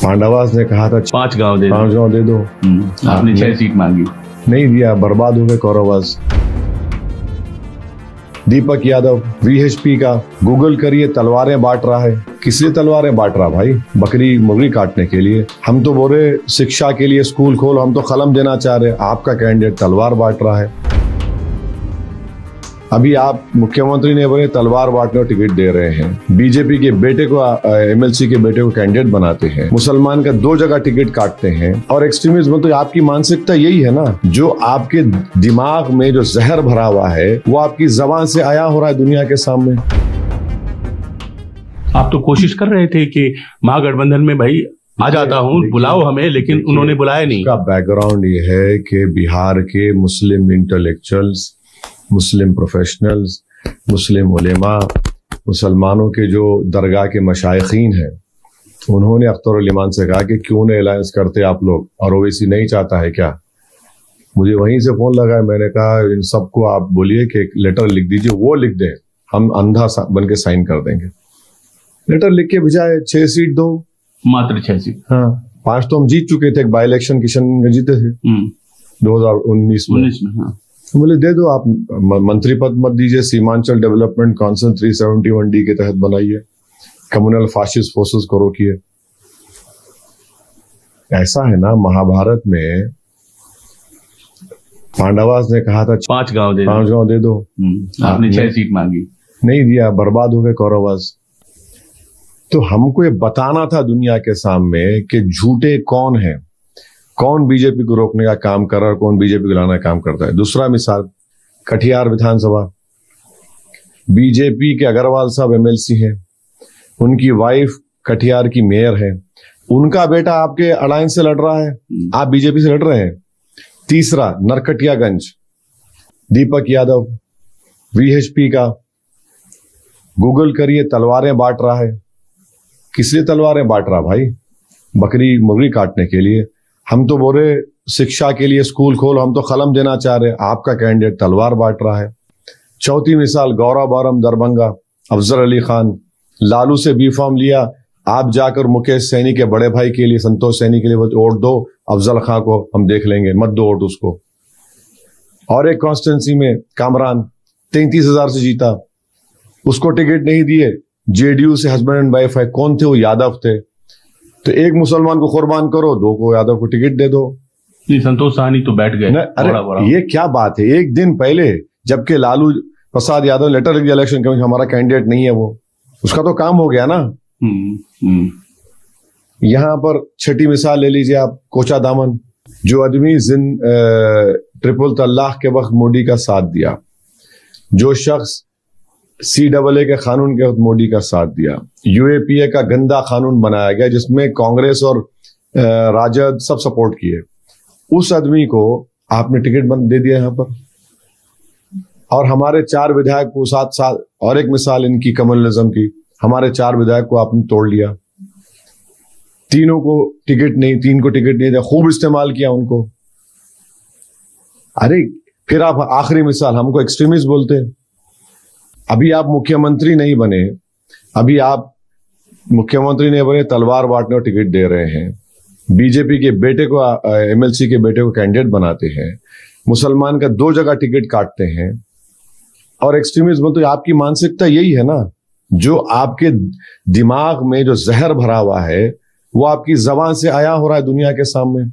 पांडवास ने कहा था 5 गांव दे 5 गांव दे दो। आपने 6 सीट मांगी, नहीं दिया, बर्बाद हो गए कौरववास। दीपक यादव वीएचपी का गूगल करिए, तलवारें बांट रहा है। किस लिए तलवारें बांट रहा भाई? बकरी मुर्गी काटने के लिए। हम तो बोल रहे शिक्षा के लिए स्कूल खोलो, हम तो कलम देना चाह रहे, आपका कैंडिडेट तलवार बांट रहा है। अभी आप मुख्यमंत्री ने बोले तलवार बांटने और टिकट दे रहे हैं। बीजेपी के बेटे को एमएलसी के बेटे को कैंडिडेट बनाते हैं, मुसलमान का 2 जगह टिकट काटते हैं। और एक्सट्रीमिज्म तो आपकी मानसिकता यही है ना, जो आपके दिमाग में जो जहर भरा हुआ है वो आपकी जबान से आया हो रहा है दुनिया के सामने। आप तो कोशिश कर रहे थे कि महागठबंधन में भाई आ जाता हूँ, बुलाओ हमें, लेकिन उन्होंने बुलाया नहीं। इसका बैकग्राउंड ये है कि बिहार के मुस्लिम इंटेलेक्चुअल्स, मुस्लिम प्रोफेशनल्स, मुस्लिम उलेमा, मुसलमानों के जो दरगाह के मशाइखीन हैं, उन्होंने अख्तर उल ईमान से कहा कि क्यों नहीं अलायंस करते आप लोग, और ओवैसी नहीं चाहता है क्या? मुझे वहीं से फोन लगा, मैंने कहा इन सबको आप बोलिए कि एक लेटर लिख दीजिए, वो लिख दें, हम अंधा बन के साइन कर देंगे। लेटर लिख के भिजाए, 6 सीट दो, मात्र 6 सीट। हाँ, 5 तो हम जीत चुके थे, एक बाई इलेक्शन किशनगंज जीते थे 2019 में। हाँ। बोले दे दो, आप मंत्री पद मत दीजिए, सीमांचल डेवलपमेंट काउंसिल 371D के तहत बनाइए, कम्युनल फासिस्ट फोर्सेस को रोकिए। ऐसा है ना, महाभारत में पांडवास ने कहा था 5 गांव दे दो। आपने 6 सीट मांगी, नहीं दिया, बर्बाद हो गए कौरववास। तो हमको ये बताना था दुनिया के सामने कि झूठे कौन है, कौन बीजेपी को रोकने का काम कर रहा है, कौन बीजेपी को लाने का काम करता है। दूसरा मिसाल, कटिहार विधानसभा, बीजेपी के अग्रवाल साहब एमएलसी हैं, उनकी वाइफ कटिहार की मेयर है, उनका बेटा आपके अलायंस से लड़ रहा है, आप बीजेपी से लड़ रहे हैं। तीसरा, नरकटियागंज, दीपक यादव वीएचपी का गूगल करिए, तलवारें बांट रहा है। किस लिए तलवारें बांट रहा भाई? बकरी मुर्गी काटने के लिए। हम तो बोल रहे शिक्षा के लिए स्कूल खोलो, हम तो कलम देना चाह रहे, आपका कैंडिडेट तलवार बांट रहा है। चौथी मिसाल, गौरव बारम दरभंगा, अफजल अली खान, लालू से बी फॉर्म लिया, आप जाकर मुकेश सैनी के बड़े भाई के लिए, संतोष सैनी के लिए वोट दो, अफजल खान को हम देख लेंगे, मत दो वोट उसको। और एक कॉन्स्टिट्यूंसी में कामरान 33,000 से जीता, उसको टिकट नहीं दिए, जेडीयू से हस्बैंड एंड वाइफ है, कौन थे वो? यादव थे। तो एक मुसलमान को कुर्बान करो, 2 को यादव को टिकट दे दो। संतोष साहनी तो बैठ गए। अरे ये क्या बात है, एक दिन पहले जबकि लालू प्रसाद यादव ने लेटर लिख दिया इलेक्शन कमीशन, हमारा कैंडिडेट नहीं है वो, उसका तो काम हो गया ना। यहां पर छठी मिसाल ले लीजिए आप, कोचा दामन, जो आदमी ट्रिपल तलाक के वक्त मोदी का साथ दिया, जो शख्स CAA के कानून के वक्त मोदी का साथ दिया, UAPA का गंदा कानून बनाया गया जिसमें कांग्रेस और राजद सब सपोर्ट किए, उस आदमी को आपने टिकट दे दिया यहां पर। और हमारे 4 विधायक को साथ, और एक मिसाल इनकी कम्युनलिज्म की, हमारे 4 विधायक को आपने तोड़ लिया, 3 को टिकट नहीं दिया, खूब इस्तेमाल किया उनको। अरे फिर आप आखिरी मिसाल, हमको एक्सट्रीमिस्ट बोलते हैं। अभी आप मुख्यमंत्री नहीं बने, अभी आप मुख्यमंत्री नहीं बने, तलवार बांटने और टिकट दे रहे हैं। बीजेपी के बेटे को एमएलसी के बेटे को कैंडिडेट बनाते हैं, मुसलमान का 2 जगह टिकट काटते हैं। और एक्सट्रीमिज्म तो आपकी मानसिकता यही है ना, जो आपके दिमाग में जो जहर भरा हुआ है वो आपकी जबान से आया हो रहा है दुनिया के सामने।